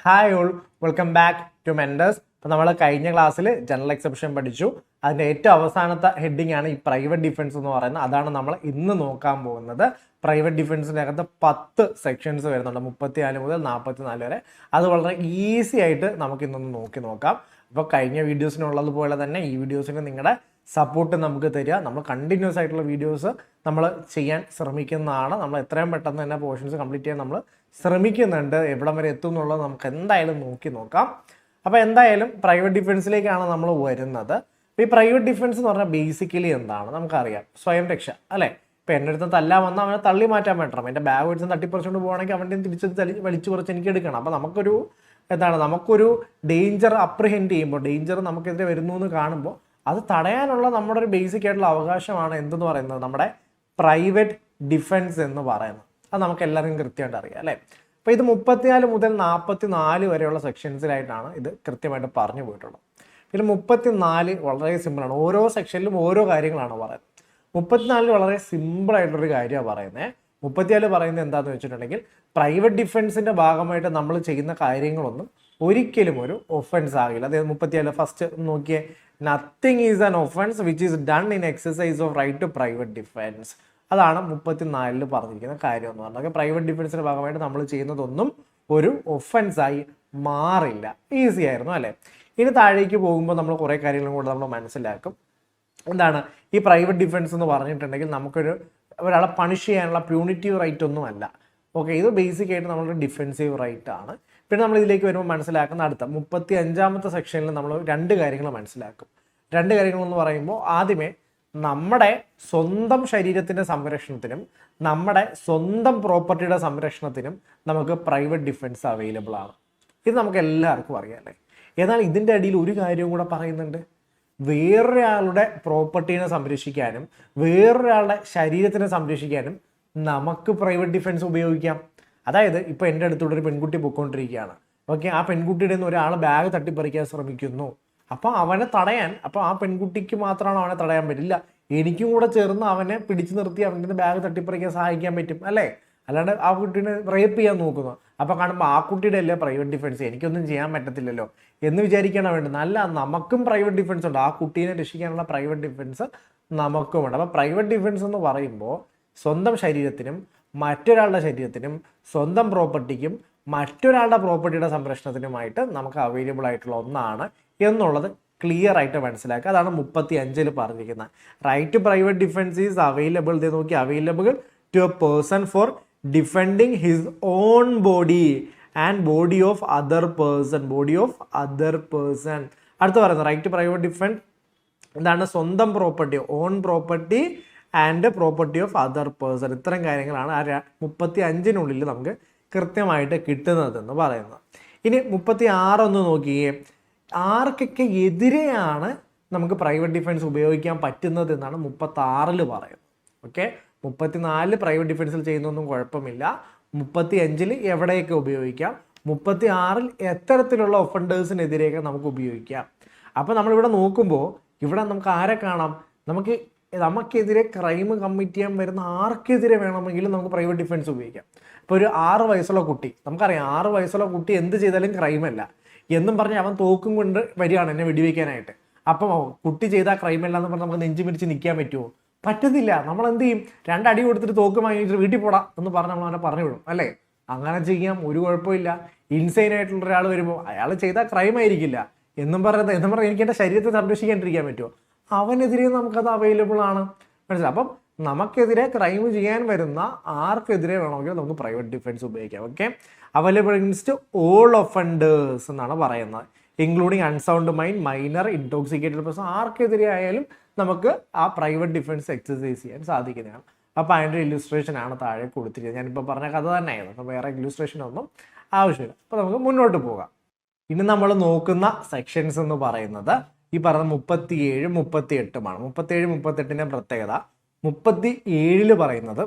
Hi all, welcome back to Menders. അപ്പോൾ നമ്മൾ കഴിഞ്ഞ ക്ലാസ്സിൽ ജനറൽ എക്സെപ്ഷൻ പഠിച്ചു. അതിൻ്റെ ഏറ്റവും അവസാനത്തെ ഹെഡിങ് ആണ് ഈ പ്രൈവറ്റ് ഡിഫൻസ് എന്ന് പറയുന്നത്. അതാണ് നമ്മൾ ഇന്ന് നോക്കാൻ പോകുന്നത്. പ്രൈവറ്റ് ഡിഫൻസിൻ്റെ അകത്ത് 10 സെക്ഷൻസ് വരുന്നുണ്ട്, 34 മുതൽ 44 വരെ. അത് വളരെ ഈസി ആയിട്ട് നമുക്ക് ഇന്നൊന്ന് നോക്കാം. അപ്പോൾ കഴിഞ്ഞ വീഡിയോസിനുള്ളതുപോലെ തന്നെ ഈ വീഡിയോസിന് നിങ്ങളുടെ സപ്പോർട്ട് നമുക്ക് തരിക. നമ്മൾ കണ്ടിന്യൂസ് ആയിട്ടുള്ള വീഡിയോസ് നമ്മൾ ചെയ്യാൻ ശ്രമിക്കുന്നതാണ്. നമ്മൾ എത്രയും പെട്ടെന്ന് തന്നെ പോർഷൻസ് കംപ്ലീറ്റ് ചെയ്യാൻ നമ്മൾ ശ്രമിക്കുന്നുണ്ട്. എവിടം വരെ എത്തും എന്നുള്ളത് നമുക്ക് എന്തായാലും നോക്കാം. അപ്പോൾ എന്തായാലും പ്രൈവറ്റ് ഡിഫൻസിലേക്കാണ് നമ്മൾ വരുന്നത്. അപ്പോൾ ഈ പ്രൈവറ്റ് ഡിഫൻസ് എന്ന് പറഞ്ഞാൽ ബേസിക്കലി എന്താണ് നമുക്കറിയാം, സ്വയം രക്ഷ അല്ലേ. ഇപ്പോൾ എൻ്റെ അടുത്ത് തല്ലാൻ വന്നാൽ അവനെ തള്ളി മാറ്റാൻ പറ്റണം. എൻ്റെ ബാഗ് വെച്ച് തട്ടിപ്പറിച്ചുകൊണ്ട് പോകുകയാണെങ്കിൽ അവൻ്റെ തിരിച്ച് വലിച്ചു കുറച്ച് എനിക്ക് എടുക്കണം. അപ്പോൾ നമുക്കൊരു ഡേഞ്ചർ അപ്രിഹെൻഡ് ചെയ്യുമ്പോൾ, ഡേഞ്ചർ നമുക്കെതിരെ വരുന്നു എന്ന് കാണുമ്പോൾ അത് തടയാനുള്ള നമ്മുടെ ഒരു ബേസിക് ആയിട്ടുള്ള അവകാശമാണ് എന്തെന്ന് പറയുന്നത്, നമ്മുടെ പ്രൈവറ്റ് ഡിഫൻസ് എന്ന് പറയുന്നത്. അത് നമുക്ക് എല്ലാവർക്കും കൃത്യമായിട്ട് അറിയാം അല്ലേ. അപ്പോൾ ഇത് 34 മുതൽ 44 വരെയുള്ള സെക്ഷൻസിലായിട്ടാണ് ഇത് കൃത്യമായിട്ട് പറഞ്ഞു പോയിട്ടുള്ളത്. പിന്നെ 34 വളരെ സിമ്പിളാണ്. ഓരോ സെക്ഷനിലും ഓരോ കാര്യങ്ങളാണ് പറയുന്നത്. 34 വളരെ സിമ്പിളായിട്ടുള്ളൊരു കാര്യമാണ് പറയുന്നത്. 34 പറയുന്നത് എന്താണെന്ന് വെച്ചിട്ടുണ്ടെങ്കിൽ, പ്രൈവറ്റ് ഡിഫൻസിൻ്റെ ഭാഗമായിട്ട് നമ്മൾ ചെയ്യുന്ന കാര്യങ്ങളൊന്നും ഒരിക്കലും ഒരു ഒഫൻസ് ആകില്ല. അതായത് 34 ഫസ്റ്റ് നോക്കിയേ, nothing is an offence which is done in exercise of right to private defence. അതാണ് 34 പറഞ്ഞിരിക്കുന്ന കാര്യം എന്ന് പറഞ്ഞാൽ, പ്രൈവറ്റ് ഡിഫൻസിന്റെ ഭാഗമായിട്ട് നമ്മൾ ചെയ്യുന്നതൊന്നും ഒരു ഒഫൻസായി മാറില്ല. ഈസി ആയിരുന്നു അല്ലേ. ഇനി താഴേക്ക് പോകുമ്പോൾ നമ്മൾ കുറേ കാര്യങ്ങളും കൂടെ നമ്മൾ മനസ്സിലാക്കും. എന്താണ് ഈ പ്രൈവറ്റ് ഡിഫൻസ് എന്ന് പറഞ്ഞിട്ടുണ്ടെങ്കിൽ, ഒരാളെ പണിഷ് ചെയ്യാനുള്ള പ്യൂണിറ്റീവ് റൈറ്റ് ഒന്നുമല്ല. ഓക്കെ, ഇത് ബേസിക് ആയിട്ട് നമ്മളൊരു ഡിഫെൻസീവ് റൈറ്റ് ആണ്. പിന്നെ നമ്മൾ ഇതിലേക്ക് വരുമ്പോൾ മനസ്സിലാക്കുന്ന അടുത്ത 35ാമത്തെ സെക്ഷനിൽ നമ്മൾ 2 കാര്യങ്ങൾ മനസ്സിലാക്കും. 2 കാര്യങ്ങളെന്ന് പറയുമ്പോൾ, ആദ്യമേ നമ്മുടെ സ്വന്തം ശരീരത്തിൻ്റെ സംരക്ഷണത്തിനും നമ്മുടെ സ്വന്തം പ്രോപ്പർട്ടിയുടെ സംരക്ഷണത്തിനും നമുക്ക് പ്രൈവറ്റ് ഡിഫൻസ് അവൈലബിൾ ആണ്. ഇത് നമുക്ക് എല്ലാവർക്കും അറിയാം അല്ലേ. എന്നാൽ ഇതിൻ്റെ അടിയിൽ ഒരു കാര്യവും കൂടെ പറയുന്നുണ്ട്. വേറൊരാളുടെ പ്രോപ്പർട്ടീനെ സംരക്ഷിക്കാനും വേറൊരാളുടെ ശരീരത്തിനെ സംരക്ഷിക്കാനും നമുക്ക് പ്രൈവറ്റ് ഡിഫൻസ് ഉപയോഗിക്കാം. അതായത് ഇപ്പോൾ എൻ്റെ അടുത്തൂടെ ഒരു പെൺകുട്ടി പൊയ്ക്കൊണ്ടിരിക്കുകയാണ്. ഓക്കെ, ആ പെൺകുട്ടിയുടെ നിന്ന് ഒരാൾ ബാഗ് തട്ടിപ്പറിക്കാൻ ശ്രമിക്കുന്നു. അപ്പോൾ അവനെ തടയാൻ, അപ്പോൾ ആ പെൺകുട്ടിക്ക് മാത്രമാണ് അവനെ തടയാൻ പറ്റില്ല, എനിക്കും കൂടെ ചേർന്ന് അവനെ പിടിച്ചു നിർത്തി അവൻ്റെ ബാഗ് തട്ടിപ്പറിക്കാൻ സഹായിക്കാൻ പറ്റും അല്ലേ. അല്ലാണ്ട് ആ കുട്ടീനെ റേപ്പ് ചെയ്യാൻ നോക്കുന്നു. അപ്പോൾ കാണുമ്പോൾ ആ കുട്ടിയുടെ അല്ലേ പ്രൈവറ്റ് ഡിഫൻസ്, എനിക്കൊന്നും ചെയ്യാൻ പറ്റത്തില്ലല്ലോ എന്ന് വിചാരിക്കണം വേണ്ടത്. നല്ല നമുക്കും പ്രൈവറ്റ് ഡിഫൻസ് ഉണ്ട്. ആ കുട്ടീനെ രക്ഷിക്കാനുള്ള പ്രൈവറ്റ് ഡിഫൻസ് നമുക്കുമുണ്ട്. അപ്പോൾ പ്രൈവറ്റ് ഡിഫൻസ് എന്ന് പറയുമ്പോൾ സ്വന്തം ശരീരത്തിനും മറ്റൊരാളുടെ ശരീരത്തിനും സ്വന്തം പ്രോപ്പർട്ടിക്കും മറ്റൊരാളുടെ പ്രോപ്പർട്ടിയുടെ സംരക്ഷണത്തിനുമായിട്ട് നമുക്ക് അവൈലബിൾ ആയിട്ടുള്ള ഒന്നാണ് എന്നുള്ളത് ക്ലിയർ ആയിട്ട് മനസ്സിലാക്കുക. അതാണ് 35 പറഞ്ഞിരിക്കുന്നത്. Right to private defence is available. ഇത് നോക്കി, available to a person for defending his own body and body of other person. അടുത്ത് പറയുന്നത് റൈറ്റ് ടു പ്രൈവറ്റ് ഡിഫൻസ് എന്താണ്, സ്വന്തം property, own property and property of other person. ഇത്തരം കാര്യങ്ങളാണ് ആ 35 നമുക്ക് കൃത്യമായിട്ട് കിട്ടുന്നതെന്ന് പറയുന്നത്. ഇനി 36 ഒന്ന് നോക്കിയേ, ആർക്കൊക്കെ എതിരെയാണ് നമുക്ക് പ്രൈവറ്റ് ഡിഫൻസ് ഉപയോഗിക്കാൻ പറ്റുന്നത് എന്നാണ് 36 പറയുന്നത്. ഓക്കെ, 34 പ്രൈവറ്റ് ഡിഫൻസിൽ ചെയ്യുന്നൊന്നും കുഴപ്പമില്ല. 35 എവിടെയൊക്കെ ഉപയോഗിക്കാം, 36 എത്തരത്തിലുള്ള ഒഫൻഡേഴ്സിനെതിരെയൊക്കെ നമുക്ക് ഉപയോഗിക്കാം. അപ്പോൾ നമ്മളിവിടെ നോക്കുമ്പോൾ ഇവിടെ നമുക്ക് ആരെ കാണാം, നമുക്കെതിരെ ക്രൈം കമ്മിറ്റ് ചെയ്യാൻ വരുന്ന ആർക്കെതിരെ വേണമെങ്കിലും നമുക്ക് പ്രൈവറ്റ് ഡിഫൻസ് ഉപയോഗിക്കാം. ഇപ്പോൾ ഒരു 6 വയസ്സുള്ള കുട്ടി, നമുക്കറിയാം 6 വയസ്സുള്ള കുട്ടി എന്ത് ചെയ്താലും ക്രൈമല്ല എന്നും പറഞ്ഞ് അവൻ തോക്കും കൊണ്ട് വരികയാണ് എന്നെ വെടിവെക്കാനായിട്ട്. അപ്പം കുട്ടി ചെയ്താൽ ക്രൈമല്ല എന്ന് പറഞ്ഞാൽ നമുക്ക് നെഞ്ചു പിടിച്ച് നിൽക്കാൻ പറ്റുമോ? പറ്റത്തില്ല. നമ്മൾ എന്ത് ചെയ്യും, 2 അടി കൊടുത്തിട്ട് തോക്ക് വാങ്ങിച്ചിട്ട് വീട്ടിൽ പോടാ എന്ന് പറഞ്ഞ് നമ്മൾ അവനെ പറഞ്ഞു വിടും അല്ലേ. അങ്ങനെ ചെയ്യാം, ഒരു കുഴപ്പമില്ല. ഇൻസൈൻ ആയിട്ടുള്ള ഒരാൾ വരുമ്പോൾ അയാൾ ചെയ്താൽ ക്രൈം ആയിരിക്കില്ല എന്നും പറഞ്ഞാൽ എനിക്ക് എൻ്റെ ശരീരത്തെ സംരക്ഷിക്കാണ്ടിരിക്കാൻ പറ്റുമോ? അവനെതിരെ നമുക്കത് അവൈലബിൾ ആണ്. മനസ്സിലായി. അപ്പം നമുക്കെതിരെ ക്രൈം ചെയ്യാൻ വരുന്ന ആർക്കെതിരെ വേണമെങ്കിൽ നമുക്ക് പ്രൈവറ്റ് ഡിഫൻസ് ഉപയോഗിക്കാം. Okay, available against all offenders എന്നാണ് പറയുന്നത്, including unsound mind, minor, intoxicated person. ആർക്കെതിരെ ആയാലും നമുക്ക് ആ പ്രൈവറ്റ് ഡിഫൻസ് എക്സസൈസ് ചെയ്യാൻ സാധിക്കുന്നതാണ്. അപ്പോൾ അതിൻ്റെ ഇല്ലുസ്ട്രേഷൻ ആണ് താഴെ കൊടുത്തിരിക്കുന്നത്. ഞാനിപ്പോൾ പറഞ്ഞ കഥ തന്നെയായിരുന്നു, അപ്പോൾ വേറെ ഇല്ലുസ്ട്രേഷൻ ഒന്നും ആവശ്യമില്ല. അപ്പോൾ നമുക്ക് മുന്നോട്ട് പോകാം. ഇനി നമ്മൾ നോക്കുന്ന സെക്ഷൻസ് എന്ന് പറയുന്നത് ഈ പറഞ്ഞ 37, 38 37, 38 പ്രത്യേകത 37 പറയുന്നത്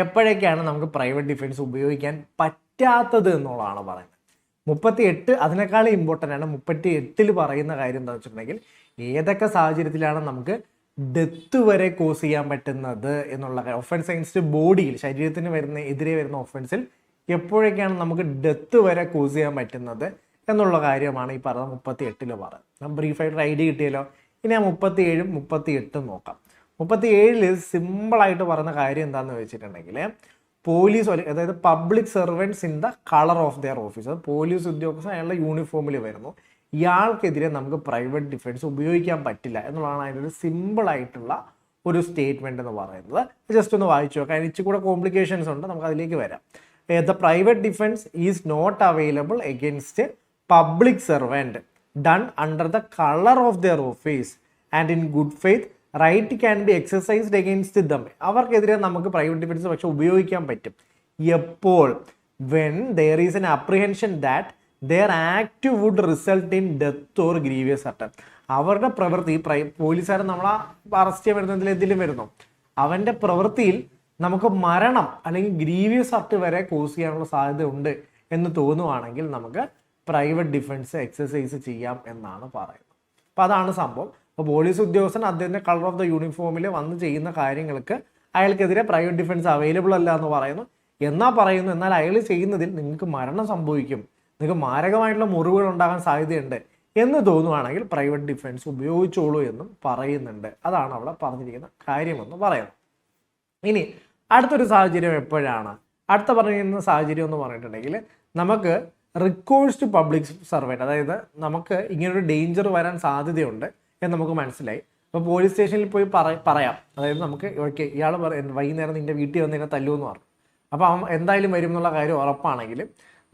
എപ്പോഴൊക്കെയാണ് നമുക്ക് പ്രൈവറ്റ് ഡിഫൻസ് ഉപയോഗിക്കാൻ പറ്റാത്തത് എന്നുള്ളതാണ് പറയുന്നത്. 38 അതിനേക്കാളും ഇമ്പോർട്ടൻ്റ് ആണ്. 38 പറയുന്ന കാര്യം എന്താ വെച്ചിട്ടുണ്ടെങ്കിൽ, ഏതൊക്കെ സാഹചര്യത്തിലാണ് നമുക്ക് ഡെത്ത് വരെ കോസ് ചെയ്യാൻ പറ്റുന്നത് എന്നുള്ള ഒഫൻസ് അഗൈൻസ്റ്റ് ബോഡിയിൽ, ശരീരത്തിന് എതിരെ വരുന്ന ഒഫൻസിൽ എപ്പോഴൊക്കെയാണ് നമുക്ക് ഡെത്ത് വരെ കോസ് ചെയ്യാൻ പറ്റുന്നത് എന്നുള്ള കാര്യമാണ് ഈ പറഞ്ഞ 38 പറയുന്നത്. ബ്രീഫായിട്ടൊരു ഐഡിയ കിട്ടിയല്ലോ. ഇനി ആ 37ഉം 38ഉം നോക്കാം. 37 സിമ്പിളായിട്ട് പറയുന്ന കാര്യം എന്താണെന്ന് വെച്ചിട്ടുണ്ടെങ്കിൽ പോലീസ്, അതായത് public servants in the colour of their office. Police ഉദ്യോഗസ്ഥൻ അയാളുടെ യൂണിഫോമിൽ വരുന്നു, ഇയാൾക്കെതിരെ നമുക്ക് പ്രൈവറ്റ് ഡിഫൻസ് ഉപയോഗിക്കാൻ പറ്റില്ല എന്നുള്ളതാണ് അതിൻ്റെ ഒരു സിമ്പിളായിട്ടുള്ള ഒരു സ്റ്റേറ്റ്മെന്റ് എന്ന് പറയുന്നത്. ജസ്റ്റ് ഒന്ന് വായിച്ചു നോക്കാം. അതിന് ഇച്ചിരി കൂടെ കോംപ്ലിക്കേഷൻസ് ഉണ്ട്, നമുക്ക് അതിലേക്ക് വരാം. The private defence is not available against public servant done under the colour of their office and in good faith right can be exercised against them. അവർക്കെതിരെ നമുക്ക് പ്രൈവറ്റ് ഡിഫൻസ് പക്ഷെ ഉപയോഗിക്കാൻ പറ്റും എപ്പോൾ? When there is an apprehension that their act would result in death or grievous hurt. അവരുടെ പ്രവൃത്തി, പോലീസുകാരൻ നമ്മളെ അറസ്റ്റ് ചെയ്യാൻ വരുന്നതിൽ എന്തെങ്കിലും വരുന്നു, അവൻ്റെ പ്രവൃത്തിയിൽ നമുക്ക് മരണം അല്ലെങ്കിൽ ഗ്രീവിയസ് ഹർട്ട് വരെ കോസ് ചെയ്യാനുള്ള സാധ്യത ഉണ്ട് എന്ന് തോന്നുവാണെങ്കിൽ നമുക്ക് പ്രൈവറ്റ് ഡിഫൻസ് എക്സസൈസ് ചെയ്യാം എന്നാണ് പറയുന്നത്. അപ്പോൾ അതാണ് സംഭവം. അപ്പോൾ പോലീസ് ഉദ്യോഗസ്ഥൻ അദ്ദേഹത്തിൻ്റെ കളർ ഓഫ് ദ യൂണിഫോമിൽ വന്ന് ചെയ്യുന്ന കാര്യങ്ങൾക്ക് അയാൾക്കെതിരെ പ്രൈവറ്റ് ഡിഫൻസ് അവൈലബിൾ അല്ല എന്ന് പറയുന്നു. എന്നാൽ അയാൾ ചെയ്യുന്നതിൽ നിങ്ങൾക്ക് മരണം സംഭവിക്കും, നിങ്ങൾക്ക് മാരകമായിട്ടുള്ള മുറിവുകൾ ഉണ്ടാകാൻ സാധ്യതയുണ്ട് എന്ന് തോന്നുവാണെങ്കിൽ പ്രൈവറ്റ് ഡിഫൻസ് ഉപയോഗിച്ചോളൂ എന്നും പറയുന്നുണ്ട്. അതാണ് അവിടെ പറഞ്ഞിരിക്കുന്ന കാര്യമെന്ന് പറയുന്നത്. ഇനി അടുത്തൊരു സാഹചര്യം എപ്പോഴാണ്? അടുത്ത പറഞ്ഞിരിക്കുന്ന സാഹചര്യം എന്ന് പറഞ്ഞിട്ടുണ്ടെങ്കിൽ നമുക്ക് റിക്കോഴ്സ് ടു പബ്ലിക് സർവൻറ്റ്, അതായത് നമുക്ക് ഇങ്ങനൊരു ഡേഞ്ചർ വരാൻ സാധ്യതയുണ്ട് എന്ന് നമുക്ക് മനസ്സിലായി. അപ്പോൾ പോലീസ് സ്റ്റേഷനിൽ പോയി പറയാം, അതായത് നമുക്ക് ഓക്കെ ഇയാൾ വൈകുന്നേരം നിൻ്റെ വീട്ടിൽ വന്ന് എന്നെ തല്ലുമെന്ന് പറഞ്ഞു. അപ്പോൾ അവൻ എന്തായാലും വരും എന്നുള്ള കാര്യം ഉറപ്പാണെങ്കിൽ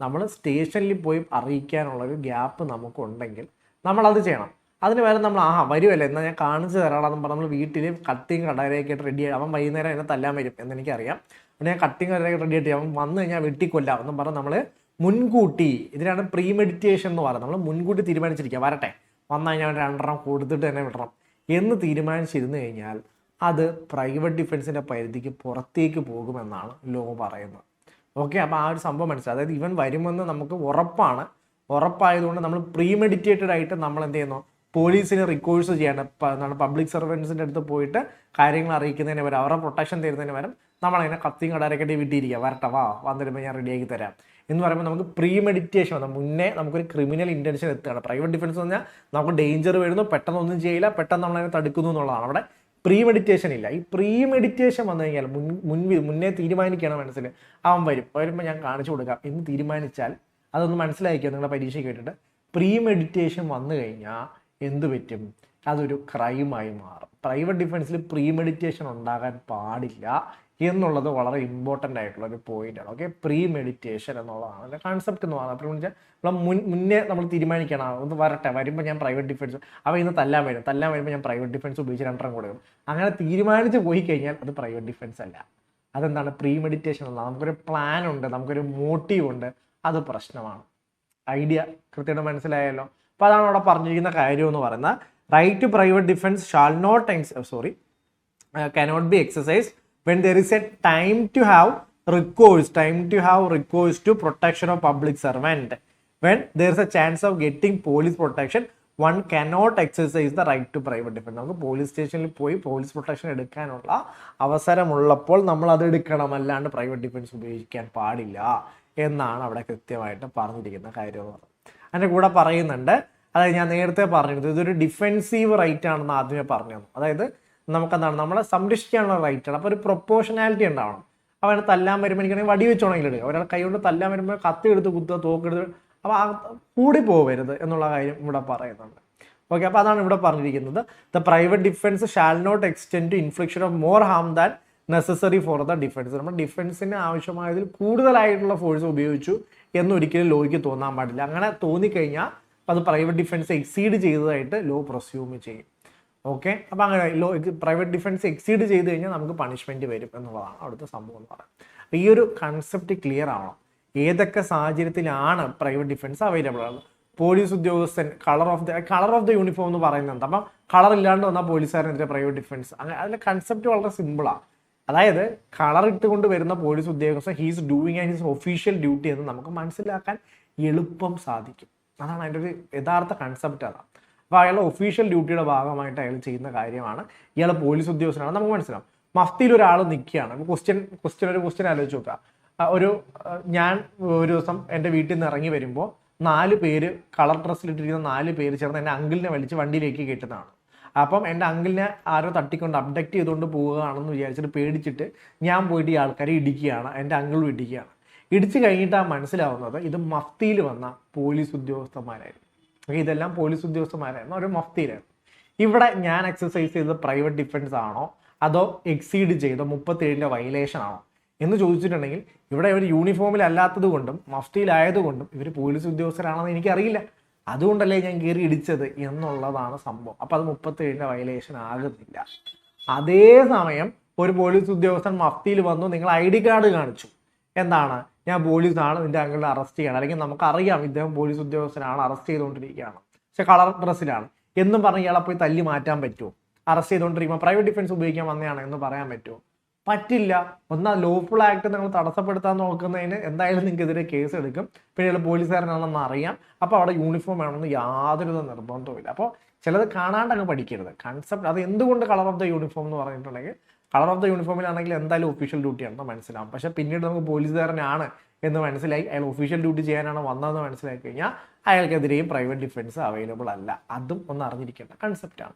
നമ്മൾ സ്റ്റേഷനിൽ പോയി അറിയിക്കാനുള്ളൊരു ഗ്യാപ്പ് നമുക്കുണ്ടെങ്കിൽ നമ്മളത് ചെയ്യണം. അതിന് വരെ നമ്മൾ വരുമല്ലേ എന്നാൽ ഞാൻ കാണിച്ചു തരാമെന്ന് പറഞ്ഞ് നമ്മൾ വീട്ടിൽ കട്ടിങ് കടരയൊക്കെ ആയിട്ട് റെഡി ആയി. അവൻ വൈകുന്നേരം എന്നെ തല്ലാൻ വരും എന്നെനിക്കറിയാം, പിന്നെ ഞാൻ കട്ടിങ് കടരയൊക്കെ റെഡി ആയിട്ട് അവൻ വന്നു കഴിഞ്ഞാൽ വെട്ടിക്കൊല്ലാം എന്നും പറഞ്ഞ് നമ്മൾ മുൻകൂട്ടി, ഇതിനാണ് പ്രീ മെഡിറ്റേഷൻ എന്ന് പറയുന്നത്. നമ്മൾ മുൻകൂട്ടി തീരുമാനിച്ചിരിക്കുക, വരട്ടെ വന്നു കഴിഞ്ഞാൽ 2 കൊടുത്തിട്ട് തന്നെ വിടണം എന്ന് തീരുമാനിച്ചിരുന്നു കഴിഞ്ഞാൽ അത് പ്രൈവറ്റ് ഡിഫൻസിൻ്റെ പരിധിക്ക് പുറത്തേക്ക് പോകുമെന്നാണ് ലോ പറയുന്നത്. ഓക്കെ, അപ്പോൾ ആ ഒരു സംഭവം മനസ്സിലായി. അതായത് ഇവൻ വരുമെന്ന് നമുക്ക് ഉറപ്പായതുകൊണ്ട് നമ്മൾ പ്രീ മെഡിറ്റേറ്റഡ് ആയിട്ട് നമ്മൾ എന്ത് ചെയ്യുന്നു, പോലീസിന് റിക്കോഴ്സ് ചെയ്യേണ്ട എന്താണ് പബ്ലിക് സർവൻസിൻ്റെ അടുത്ത് പോയിട്ട് കാര്യങ്ങൾ അറിയിക്കുന്നതിന് വരെ, അവരുടെ പ്രൊട്ടക്ഷൻ തരുന്നതിന് വരെ നമ്മളതിനെ കത്തിയും കടാരൊക്കെ വിട്ടിരിക്കുക, വരട്ടെ വന്നിരുമ്പോൾ ഞാൻ റെഡിയാക്കി തരാം എന്ന് പറയുമ്പോൾ നമുക്ക് പ്രീ മെഡിറ്റേഷൻ വന്നാൽ മുന്നേ നമുക്കൊരു ക്രിമിനൽ ഇൻറ്റൻഷൻ എത്തുകയാണ്. പ്രൈവറ്റ് ഡിഫൻസ് എന്ന് പറഞ്ഞാൽ നമുക്ക് ഡേഞ്ചർ വരുന്നു, പെട്ടെന്ന് ഒന്നും ചെയ്യില്ല, പെട്ടെന്ന് നമ്മളതിനെ തടുക്കുന്നു എന്നുള്ളതാണ്. അവിടെ പ്രീ മെഡിറ്റേഷൻ ഇല്ല. ഈ പ്രീ മെഡിറ്റേഷൻ വന്നു കഴിഞ്ഞാൽ മുന്നേ തീരുമാനിക്കണം മനസ്സിൽ, അവൻ വരുമ്പോൾ ഞാൻ കാണിച്ചു കൊടുക്കാം എന്ന് തീരുമാനിച്ചാൽ അതൊന്ന് മനസ്സിലാക്കിയോ നിങ്ങളുടെ പരീക്ഷ കേട്ടിട്ട്. പ്രീ മെഡിറ്റേഷൻ വന്നു കഴിഞ്ഞാൽ എന്ത് പറ്റും? അതൊരു ക്രൈമായി മാറും. പ്രൈവറ്റ് ഡിഫൻസിൽ പ്രീ മെഡിറ്റേഷൻ ഉണ്ടാകാൻ പാടില്ല എന്നുള്ളത് വളരെ ഇമ്പോർട്ടൻ്റ് ആയിട്ടുള്ള ഒരു പോയിന്റാണ്. ഓക്കെ, പ്രീ മെഡിറ്റേഷൻ എന്നുള്ളതാണ് അതിൻ്റെ കൺസെപ്റ്റ് എന്ന് പറയുന്നത്. അപ്പോൾ നമ്മൾ മുന്നേ നമ്മൾ തീരുമാനിക്കണം, ഒന്ന് വരട്ടെ, വരുമ്പോൾ ഞാൻ പ്രൈവറ്റ് ഡിഫൻസ്, അവ ഇന്ന് തല്ലാൻ വരുമ്പോൾ ഞാൻ പ്രൈവറ്റ് ഡിഫൻസ് ഉപയോഗിച്ച് 2 കൊടുക്കും. അങ്ങനെ തീരുമാനിച്ച് പോയി കഴിഞ്ഞാൽ അത് പ്രൈവറ്റ് ഡിഫൻസ് അല്ല. അതെന്താണ്? പ്രീ മെഡിറ്റേഷൻ അല്ല. നമുക്കൊരു പ്ലാൻ ഉണ്ട്, നമുക്കൊരു മോട്ടീവ് ഉണ്ട്, അത് പ്രശ്നമാണ്. ഐഡിയ കൃത്യമായിട്ട് മനസ്സിലായല്ലോ. അപ്പോൾ അതാണ് അവിടെ പറഞ്ഞിരിക്കുന്ന കാര്യം എന്ന് പറയുന്നത്. Right to private defence shall not cannot be exercised when there is a time to have recourse to protection of public servant. When there is a chance of getting police protection, one cannot exercise the right to private defense. നമുക്ക് police സ്റ്റേഷനിൽ പോയി police protection എടുക്കാനുള്ള അവസരമുള്ളപ്പോൾ നമ്മൾ അത് എടുക്കണം, അല്ലാണ്ട് private defence ഉപയോഗിക്കാൻ പാടില്ല എന്നാണ് അവിടെ കൃത്യമായിട്ട് പറഞ്ഞിരിക്കുന്ന കാര്യം എന്ന് പറയുന്നത്. അതിൻ്റെ കൂടെ പറയുന്നുണ്ട്, അതായത് ഞാൻ നേരത്തെ പറഞ്ഞിരുന്നത് ഇതൊരു ഡിഫെൻസീവ് റൈറ്റ് ആണെന്ന് ആദ്യമേ പറഞ്ഞു തന്നു. അതായത് നമുക്കെന്താണ്, നമ്മളെ സംരക്ഷിക്കാനുള്ള റൈറ്റാണ്. അപ്പോൾ ഒരു പ്രൊപ്പോർഷനാലിറ്റി ഉണ്ടാവണം. അവനെ തല്ലാൻ വരുമ്പോൾ എനിക്കാണെങ്കിൽ വടി വെച്ചോണെങ്കിൽ എടുക്കുക, ഒരാൾ കൈ കൊണ്ട് തല്ലാൻ വരുമ്പോൾ കത്തി എടുത്ത് കുത്തുക, തോക്കെടുത്ത്, അപ്പോൾ കൂടി പോകരുത് എന്നുള്ള കാര്യം ഇവിടെ പറയുന്നുണ്ട്. ഓക്കെ, അപ്പോൾ അതാണ് ഇവിടെ പറഞ്ഞിരിക്കുന്നത്. The private defence shall not extend to infliction of more harm than necessary for the defence. നമ്മൾ ഡിഫൻസിന് ആവശ്യമായതിൽ കൂടുതലായിട്ടുള്ള ഫോഴ്സ് ഉപയോഗിച്ചു എന്നൊരിക്കലും ലോയ്ക്ക് തോന്നാൻ പാടില്ല. അങ്ങനെ തോന്നിക്കഴിഞ്ഞാൽ അത് പ്രൈവറ്റ് ഡിഫൻസ് എക്സീഡ് ചെയ്തതായിട്ട് ലോ പ്രൊസ്യൂം ചെയ്യും. ഓക്കെ, അപ്പോൾ അങ്ങനെ പ്രൈവറ്റ് ഡിഫൻസ് എക്സീഡ് ചെയ്ത് കഴിഞ്ഞാൽ നമുക്ക് പണിഷ്മെൻറ്റ് വരും എന്നുള്ളതാണ് അവിടുത്തെ സംഭവം എന്ന് പറയുന്നത്. അപ്പോൾ ഈ ഒരു കൺസെപ്റ്റ് ക്ലിയർ ആവണം. ഏതൊക്കെ സാഹചര്യത്തിലാണ് പ്രൈവറ്റ് ഡിഫൻസ് അവൈലബിൾ ആണ്? പോലീസ് ഉദ്യോഗസ്ഥൻ കളർ ഓഫ് ദ യൂണിഫോം എന്ന് പറയുന്നത് എന്താ? അപ്പം കളർ ഇല്ലാണ്ട് വന്നാൽ പോലീസുകാരനെതിരെ പ്രൈവറ്റ് ഡിഫൻസ്, അങ്ങനെ അതിൻ്റെ കൺസെപ്റ്റ് വളരെ സിമ്പിളാണ്. അതായത് കളർ ഇട്ടുകൊണ്ട് വരുന്ന പോലീസ് ഉദ്യോഗസ്ഥൻ he's doing and his official duty എന്ന് നമുക്ക് മനസ്സിലാക്കാൻ എളുപ്പം സാധിക്കും. അതാണ് അതിൻ്റെ ഒരു യഥാർത്ഥ കൺസെപ്റ്റ്. അതാണ്. അപ്പോൾ അയാളുടെ ഒഫീഷ്യൽ ഡ്യൂട്ടിയുടെ ഭാഗമായിട്ട് അയാൾ ചെയ്യുന്ന കാര്യമാണ്. ഇയാൾ പോലീസ് ഉദ്യോഗസ്ഥനാണ് നമുക്ക് മനസ്സിലാവും. മഫ്തിയിൽ ഒരാൾ നിൽക്കുകയാണ്. ക്വസ്റ്റ്യൻ ആലോചിച്ച് നോക്കുക. ഞാൻ ഒരു ദിവസം എൻ്റെ വീട്ടിൽ നിന്ന് ഇറങ്ങി വരുമ്പോൾ 4 പേര് കളർ ഡ്രസ്സിലിട്ടിരിക്കുന്ന 4 പേര് ചേർന്ന് എൻ്റെ അങ്കിളിനെ വലിച്ച് വണ്ടിയിലേക്ക് കയറ്റുന്നതാണ്. അപ്പം എൻ്റെ അങ്കിളിനെ ആരോ തട്ടിക്കൊണ്ട് അബ്ഡക്റ്റ് ചെയ്തുകൊണ്ട് പോവുകയാണെന്ന് വിചാരിച്ചിട്ട് പേടിച്ചിട്ട് ഞാൻ പോയിട്ട് ഈ ആൾക്കാരെ ഇടിക്കുകയാണ്, എൻ്റെ അങ്കിളും ഇടിക്കുകയാണ്. ഇടിച്ചു കഴിഞ്ഞിട്ടാണ് മനസ്സിലാവുന്നത് ഇത് മഫ്തിയിൽ വന്ന പോലീസ് ഉദ്യോഗസ്ഥന്മാരായിരുന്നു. ഇതെല്ലാം പോലീസ് ഉദ്യോഗസ്ഥന്മാരായിരുന്നു, ഒരു മഫ്തിയിലായിരുന്നു. ഇവിടെ ഞാൻ എക്സസൈസ് ചെയ്തത് പ്രൈവറ്റ് ഡിഫൻസ് ആണോ അതോ എക്സീഡ് ചെയ്തോ 37ന്റെ വയലേഷൻ ആണോ എന്ന് ചോദിച്ചിട്ടുണ്ടെങ്കിൽ ഇവിടെ ഇവർ യൂണിഫോമിൽ അല്ലാത്തത് കൊണ്ടും മഫ്തിയിലായതുകൊണ്ടും ഇവർ പോലീസ് ഉദ്യോഗസ്ഥരാണെന്ന് എനിക്കറിയില്ല. അതുകൊണ്ടല്ലേ ഞാൻ കയറി ഇടിച്ചത് എന്നുള്ളതാണ് സംഭവം. അപ്പം അത് 37ന്റെ വയലേഷൻ ആകുന്നില്ല. അതേസമയം ഒരു പോലീസ് ഉദ്യോഗസ്ഥൻ മഫ്തിയിൽ വന്നു, നിങ്ങൾ ID കാർഡ് കാണിച്ചു, എന്താണ് ഞാൻ പോലീസാണ്, നിന്റെ അങ്കിളിനെ അറസ്റ്റ് ചെയ്യണം, അല്ലെങ്കിൽ നമുക്കറിയാം ഇദ്ദേഹം പോലീസ് ഉദ്യോഗസ്ഥനാണ്, അറസ്റ്റ് ചെയ്തുകൊണ്ടിരിക്കുകയാണ്, പക്ഷെ കളർ ഡ്രസ്സിലാണ് എന്നും പറഞ്ഞ് ഇയാളെ പോയി തല്ലി മാറ്റാൻ പറ്റുമോ? അറസ്റ്റ് ചെയ്തുകൊണ്ടിരിക്കുമ്പോൾ പ്രൈവറ്റ് ഡിഫൻസ് ഉപയോഗിക്കാൻ വന്നതാണ് എന്ന് പറയാൻ പറ്റുമോ? പറ്റില്ല. ഒന്നാ ലോഫുൾ ആക്ട് നിങ്ങൾ തടസ്സപ്പെടുത്താൻ നോക്കുന്നതിന് എന്തായാലും നിങ്ങൾക്കെതിരെ കേസ് എടുക്കും. പിന്നെ ഇയാൾ പോലീസുകാരനാണെന്ന് അറിയാം. അപ്പോൾ അവിടെ യൂണിഫോം വേണമെന്ന് യാതൊരു നിർബന്ധവുമില്ല. അപ്പോൾ ചിലത് കാണാണ്ട് അങ്ങ് പഠിക്കരുത് കൺസെപ്റ്റ്. അത് എന്തുകൊണ്ട് കളർ ഓഫ് ദ യൂണിഫോം എന്ന് പറഞ്ഞിട്ടുണ്ടെങ്കിൽ കളർ ഓഫ് ദ യൂണിഫോമിലാണെങ്കിൽ എന്തായാലും ഒഫീഷ്യൽ ഡ്യൂട്ടിയാണെന്ന് മനസ്സിലാവും. പക്ഷെ പിന്നീട് നമുക്ക് പോലീസുകാരനാണ് എന്ന് മനസ്സിലായി, അയാൾ ഒഫീഷ്യൽ ഡ്യൂട്ടി ചെയ്യാനാണ് വന്നതെന്ന് മനസ്സിലാക്കി കഴിഞ്ഞാൽ അയാൾക്കെതിരെയും പ്രൈവറ്റ് ഡിഫൻസ് അവൈലബിൾ അല്ല. അതും ഒന്ന് അറിഞ്ഞിരിക്കേണ്ട കൺസെപ്റ്റാണ്.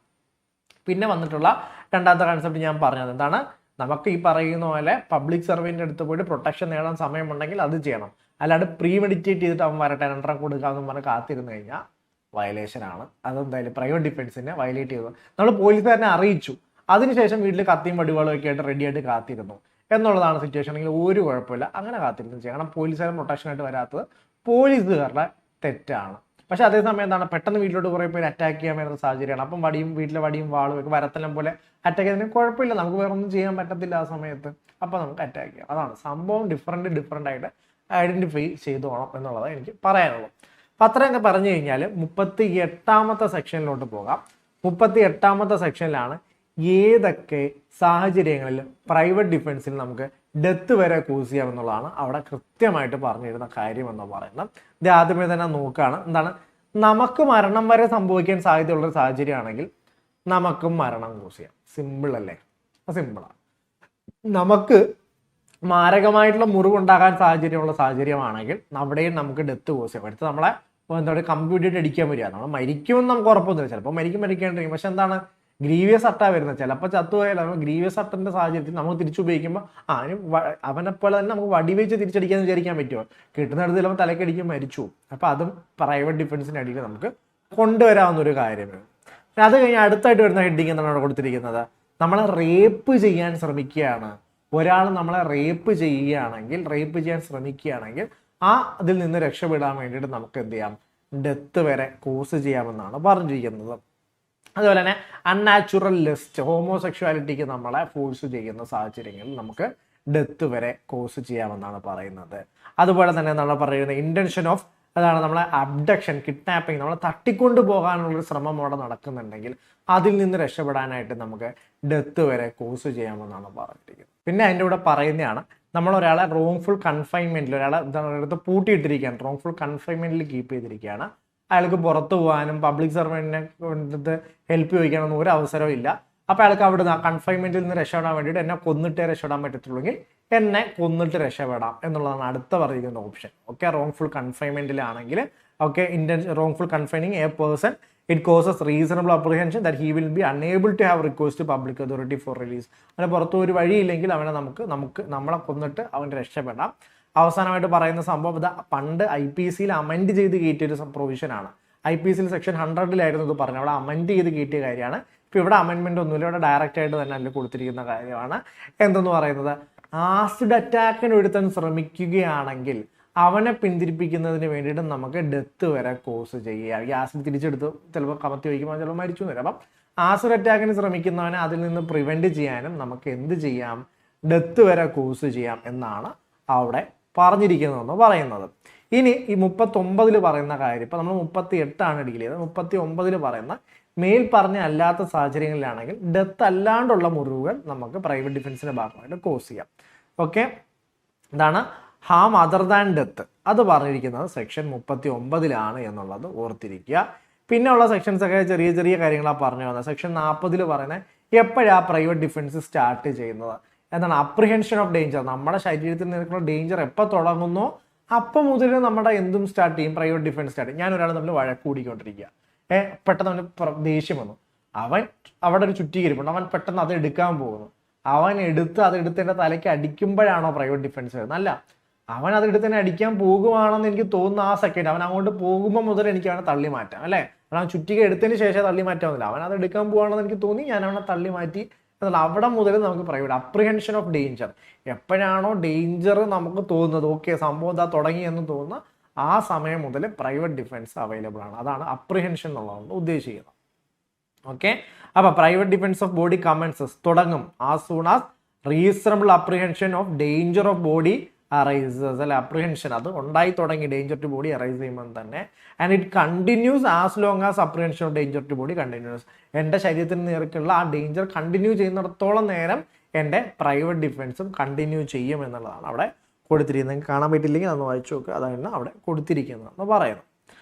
പിന്നെ വന്നിട്ടുള്ള രണ്ടാമത്തെ കൺസെപ്റ്റ് ഞാൻ പറഞ്ഞത് എന്താണ്, നമുക്ക് ഈ പറയുന്ന പോലെ പബ്ലിക് സർവീൻ്റെ അടുത്ത് പോയിട്ട് പ്രൊട്ടക്ഷൻ നേടാൻ സമയമുണ്ടെങ്കിൽ അത് ചെയ്യണം. അല്ലാണ്ട് പ്രീ മെഡിറ്റേറ്റ് ചെയ്തിട്ട് അവൻ വരട്ടെ രണ്ടര കൊടുക്കാമെന്ന് പറഞ്ഞ് കാത്തിരുന്ന് കഴിഞ്ഞാൽ വയലേഷനാണ്. അതെന്തായാലും പ്രൈവറ്റ് ഡിഫൻസിനെ വയലേറ്റ് ചെയ്തു. നമ്മൾ പോലീസുകാരനെ അറിയിച്ചു, അതിനുശേഷം വീട്ടിൽ കത്തിയും വടിവാളും ഒക്കെ ആയിട്ട് റെഡിയായിട്ട് കാത്തിരുന്നു എന്നുള്ളതാണ് സിറ്റുവേഷൻ. ആണെങ്കിൽ ഒരു കുഴപ്പമില്ല, അങ്ങനെ കാത്തിരുന്ന് ചെയ്യണം. കാരണം പോലീസുകാരൻ പ്രൊട്ടക്ഷനായിട്ട് വരാത്തത് പോലീസുകാരുടെ തെറ്റാണ്. പക്ഷെ അതേസമയം എന്താണ്, പെട്ടെന്ന് വീട്ടിലോട്ട് കുറേ പേര് അറ്റാക്ക് ചെയ്യാൻ വരുന്ന സാഹചര്യമാണ്. അപ്പം വീട്ടിലെ വടിയും വാളും ഒക്കെ വരത്തെല്ലാം പോലെ അറ്റാക്ക് ചെയ്തതിന് കുഴപ്പമില്ല, നമുക്ക് വേറെ ഒന്നും ചെയ്യാൻ പറ്റത്തില്ല ആ സമയത്ത്. അപ്പം നമുക്ക് അറ്റാക്ക് ചെയ്യാം. അതാണ് സംഭവം. ഡിഫറെൻ്റ് ആയിട്ട് ഐഡൻറ്റിഫൈ ചെയ്തോണം എന്നുള്ളത് എനിക്ക് പറയാനുള്ളൂ. അപ്പം അത്രയൊക്കെ പറഞ്ഞു കഴിഞ്ഞാൽ 38ാമത്തെ സെക്ഷനിലോട്ട് പോകാം. 38ാമത്തെ സെക്ഷനിലാണ് ഏതൊക്കെ സാഹചര്യങ്ങളിൽ പ്രൈവറ്റ് ഡിഫൻസിൽ നമുക്ക് ഡെത്ത് വരെ കോസ് ചെയ്യാമെന്നുള്ളതാണ് അവിടെ കൃത്യമായിട്ട് പറഞ്ഞിരുന്ന കാര്യം എന്ന് പറയുന്നത്. ഇത് ആദ്യമേ തന്നെ നോക്കുകയാണ്. എന്താണ്, നമുക്ക് മരണം വരെ സംഭവിക്കാൻ സാധ്യതയുള്ളൊരു സാഹചര്യമാണെങ്കിൽ നമുക്കും മരണം കോസ് ചെയ്യാം. സിമ്പിൾ അല്ലേ? സിമ്പിളാണ്. നമുക്ക് മാരകമായിട്ടുള്ള മുറിവുണ്ടാകാൻ സാഹചര്യമാണെങ്കിൽ അവിടെയും നമുക്ക് ഡെത്ത് കോസ് ചെയ്യാം. അടുത്ത് നമ്മളെ എന്താ പറയുക, കമ്പ്യൂട്ടർ അടിക്കാൻ വരിക. നമ്മൾ മരിക്കുമെന്ന് നമുക്ക് ഉറപ്പൊന്നുമില്ല. ചിലപ്പോൾ മരിക്കേണ്ടിരിക്കും. പക്ഷെ എന്താണ്, ഗ്രീവിയസ് അട്ടാണ് വരുന്നത്. ചിലപ്പോൾ ചത്തുപോയാൽ നമ്മൾ ഗ്രീവിയസ് അട്ടൻ്റെ സാഹചര്യത്തിൽ നമുക്ക് തിരിച്ചുപയോഗിക്കുമ്പോൾ അവനെപ്പോലെ തന്നെ നമുക്ക് വടിവെച്ച് തിരിച്ചടിക്കാന്ന് വിചാരിക്കാൻ പറ്റുമോ? കിട്ടുന്നിടത്ത് ചിലപ്പോൾ തലക്കടിക്കും മരിച്ചു. അപ്പോൾ അതും പ്രൈവറ്റ് ഡിഫൻസിൻ്റെ അടിയിൽ നമുക്ക് കൊണ്ടുവരാവുന്ന ഒരു കാര്യമാണ്. അത് കഴിഞ്ഞ് അടുത്തായിട്ട് വരുന്ന ഹെഡിങ് എന്താണ് അവിടെ കൊടുത്തിരിക്കുന്നത്, നമ്മളെ റേപ്പ് ചെയ്യാൻ ശ്രമിക്കുകയാണ്. ഒരാൾ നമ്മളെ റേപ്പ് ചെയ്യാൻ ശ്രമിക്കുകയാണെങ്കിൽ അതിൽ നിന്ന് രക്ഷപ്പെടാൻ വേണ്ടിയിട്ട് നമുക്ക് എന്ത് ചെയ്യാം, ഡെത്ത് വരെ കോസ് ചെയ്യാമെന്നാണ് പറഞ്ഞിരിക്കുന്നത്. അതുപോലെ തന്നെ അൺനാച്ചുറൽ ലിസ്റ്റ്, ഹോമോസെക്ഷുവാലിറ്റിക്ക് നമ്മളെ ഫോഴ്സ് ചെയ്യുന്ന സാഹചര്യങ്ങളിൽ നമുക്ക് ഡെത്ത് വരെ കോസ് ചെയ്യാമെന്നാണ് പറയുന്നത്. അതുപോലെ തന്നെ നമ്മൾ പറയുന്നത് ഇന്റൻഷൻ ഓഫ്, അതാണ് നമ്മളെ അബ്ഡക്ഷൻ, കിഡ്നാപ്പിംഗ്, നമ്മളെ തട്ടിക്കൊണ്ടു പോകാനുള്ളൊരു ശ്രമം അവിടെ നടക്കുന്നുണ്ടെങ്കിൽ അതിൽ നിന്ന് രക്ഷപ്പെടാനായിട്ട് നമുക്ക് ഡെത്ത് വരെ കോസ് ചെയ്യാമെന്നാണ് പറഞ്ഞിരിക്കുന്നത്. പിന്നെ അതിൻ്റെ കൂടെ പറയുന്നതാണ്, നമ്മൾ ഒരാളെ റോങ്ഫുൾ കൺഫൈൻമെന്റിൽ, ഒരാളെ എടുത്ത് പൂട്ടിയിട്ടിരിക്കുകയാണ്, റോങ്ഫുൾ കൺഫൈൻമെന്റിൽ കീപ്പ് ചെയ്തിരിക്കുകയാണ്. അയാൾക്ക് പുറത്തു പോകാനും പബ്ലിക് സർവൻറ്റിനെ കൊണ്ടിട്ട് ഹെൽപ്പ് ചോദിക്കാനൊന്നും ഒരു അവസരവും ഇല്ല. അപ്പോൾ അയാൾക്ക് അവിടെ കൺഫൈൻമെന്റിൽ നിന്ന് രക്ഷപ്പെടാൻ വേണ്ടിയിട്ട് എന്നെ കൊന്നിട്ടേ രക്ഷപ്പെടാൻ പറ്റത്തുള്ളെങ്കിൽ എന്നെ കൊന്നിട്ട് രക്ഷപ്പെടാം എന്നുള്ളതാണ് അടുത്ത പറഞ്ഞിരിക്കുന്ന ഓപ്ഷൻ. ഓക്കെ, റോങ്ഫുൾ കൺഫൈൻമെന്റിലാണെങ്കിൽ wrongful confining a person, it causes reasonable apprehension that he will be unable to have request to public authority for release. അവനെ പുറത്തു ഒരു വഴിയില്ലെങ്കിൽ അവനെ നമ്മളെ കൊന്നിട്ട് അവന് രക്ഷപ്പെടാം. അവസാനമായിട്ട് പറയുന്ന സംഭവം ഇത് പണ്ട് IPCയിൽ അമെൻഡ് ചെയ്ത് കയറ്റിയൊരു പ്രൊവിഷനാണ്. IPCയിൽ സെക്ഷൻ 100-ലായിരുന്നു ഇത് പറഞ്ഞത്, അവിടെ അമെൻഡ് ചെയ്ത് കയറ്റിയ കാര്യമാണ്. ഇപ്പോൾ ഇവിടെ അമെൻമെൻ്റ് ഒന്നുമില്ല, ഇവിടെ ഡയറക്റ്റ് ആയിട്ട് തന്നെ അതിൽ കൊടുത്തിരിക്കുന്ന കാര്യമാണ്. എന്തെന്ന് പറയുന്നത്, ആസിഡ് അറ്റാക്കിന് ഒരുത്തൻ ശ്രമിക്കുകയാണെങ്കിൽ അവനെ പിന്തിരിപ്പിക്കുന്നതിന് വേണ്ടിയിട്ട് നമുക്ക് ഡെത്ത് വരെ കോസ് ചെയ്യുക. ഈ ആസിഡ് തിരിച്ചെടുത്ത് ചിലപ്പോൾ കമത്തി വയ്ക്കുമ്പോൾ ചിലപ്പോൾ മരിച്ചു വരും. അപ്പം ആസിഡ് അറ്റാക്കിന് ശ്രമിക്കുന്നവനെ അതിൽ നിന്ന് പ്രിവെൻറ്റ് ചെയ്യാനും നമുക്ക് എന്ത് ചെയ്യാം, ഡെത്ത് വരെ കോസ് ചെയ്യാം എന്നാണ് അവിടെ പറഞ്ഞിരിക്കുന്നതെന്ന് പറയുന്നത്. ഇനി ഈ 39 പറയുന്ന കാര്യം, ഇപ്പം നമ്മൾ 38 ഡീൽ ചെയ്തത്. 39 പറയുന്ന മേൽ പറഞ്ഞ അല്ലാത്ത സാഹചര്യങ്ങളിലാണെങ്കിൽ ഡെത്ത് അല്ലാണ്ടുള്ള മുറിവുകൾ നമുക്ക് പ്രൈവറ്റ് ഡിഫൻസിന്റെ ഭാഗമായിട്ട് കോസ് ചെയ്യാം. ഓക്കെ, എന്താണ് ഹാം അതർ ദാൻ ഡെത്ത്, അത് പറഞ്ഞിരിക്കുന്നത് സെക്ഷൻ 39 എന്നുള്ളത് ഓർത്തിരിക്കുക. പിന്നെ ഉള്ള സെക്ഷൻസ് ഒക്കെ ചെറിയ ചെറിയ കാര്യങ്ങളാണ് പറഞ്ഞു വന്നത്. സെക്ഷൻ 40 പറയുന്നത് എപ്പോഴാണ് പ്രൈവറ്റ് ഡിഫൻസ് സ്റ്റാർട്ട് ചെയ്യുന്നത്, എന്താണ് അപ്രിഹെൻഷൻ ഓഫ് ഡേഞ്ചർ. നമ്മുടെ ശരീരത്തിൽ നിൽക്കുന്ന ഡേഞ്ചർ എപ്പോൾ തുടങ്ങുന്നോ അപ്പം മുതൽ നമ്മുടെ എന്തും സ്റ്റാർട്ട് ചെയ്യും, പ്രൈവറ്റ് ഡിഫൻസ് സ്റ്റാർട്ട് ചെയ്യും. ഞാൻ ഒരാൾ നമ്മൾ വഴക്ക് കൂടിക്കൊണ്ടിരിക്കുക, പെട്ടെന്ന് അവന് ദേഷ്യം വന്നു, അവൻ അവിടെ ഒരു ചുറ്റികരിപ്പുണ്ട്, അവൻ പെട്ടെന്ന് അത് എടുക്കാൻ പോകുന്നു, അവൻ അതെടുത്ത് എൻ്റെ തലയ്ക്ക് അടിക്കുമ്പോഴാണോ പ്രൈവറ്റ് ഡിഫൻസ് വരുന്നത്? അല്ല, അവൻ അതെടുത്ത് തന്നെ അടിക്കാൻ പോകുവാണെന്ന് എനിക്ക് തോന്നുന്ന ആ സെക്കൻഡ്, അവൻ അങ്ങോട്ട് പോകുമ്പോൾ മുതൽ എനിക്ക് അവനെ തള്ളി മാറ്റാം അല്ലേ. അവൻ ചുറ്റിക എടുത്തതിന് ശേഷം തള്ളി മാറ്റാവുന്നില്ല, അവൻ അത് എടുക്കാൻ പോകുകയാണെന്ന് എനിക്ക് തോന്നി, ഞാൻ അവനെ തള്ളി മാറ്റി എന്നുള്ള അവിടെ മുതൽ നമുക്ക് പ്രൈവറ്റ് അപ്രിഹെൻഷൻ ഓഫ് ഡേഞ്ചർ. എപ്പോഴാണോ ഡേഞ്ചർ നമുക്ക് തോന്നുന്നത്, ഓക്കെ സംഭവം ഇതാ തുടങ്ങി എന്ന് തോന്നുന്ന ആ സമയം മുതൽ പ്രൈവറ്റ് ഡിഫൻസ് അവൈലബിൾ ആണ്. അതാണ് അപ്രിഹെൻഷൻ എന്നുള്ളതുകൊണ്ട് ഉദ്ദേശിക്കുന്നത്. ഓക്കെ, അപ്പൊ private defence of body commences തുടങ്ങും as soon as reasonable apprehension of danger of body arises. അല്ലെ, അപ്രിഹെൻഷൻ അത് ഉണ്ടായി തുടങ്ങി ഡേഞ്ചർ ടു ബോഡി അറൈസ് ചെയ്യുമ്പോൾ തന്നെ. And it continues as long as apprehension of danger to body continues. എൻ്റെ ശരീരത്തിന് നേർക്കുള്ള ആ ഡേഞ്ചർ കണ്ടിന്യൂ ചെയ്യുന്നിടത്തോളം നേരം എൻ്റെ പ്രൈവറ്റ് ഡിഫൻസും കണ്ടിന്യൂ ചെയ്യും എന്നുള്ളതാണ് അവിടെ കൊടുത്തിരിക്കുന്നത്. നിങ്ങൾക്ക് കാണാൻ പറ്റില്ലെങ്കിൽ അതൊന്ന് വായിച്ചു നോക്കുക, അതാണ് അവിടെ കൊടുത്തിരിക്കുന്നതെന്ന് പറയുന്നത്.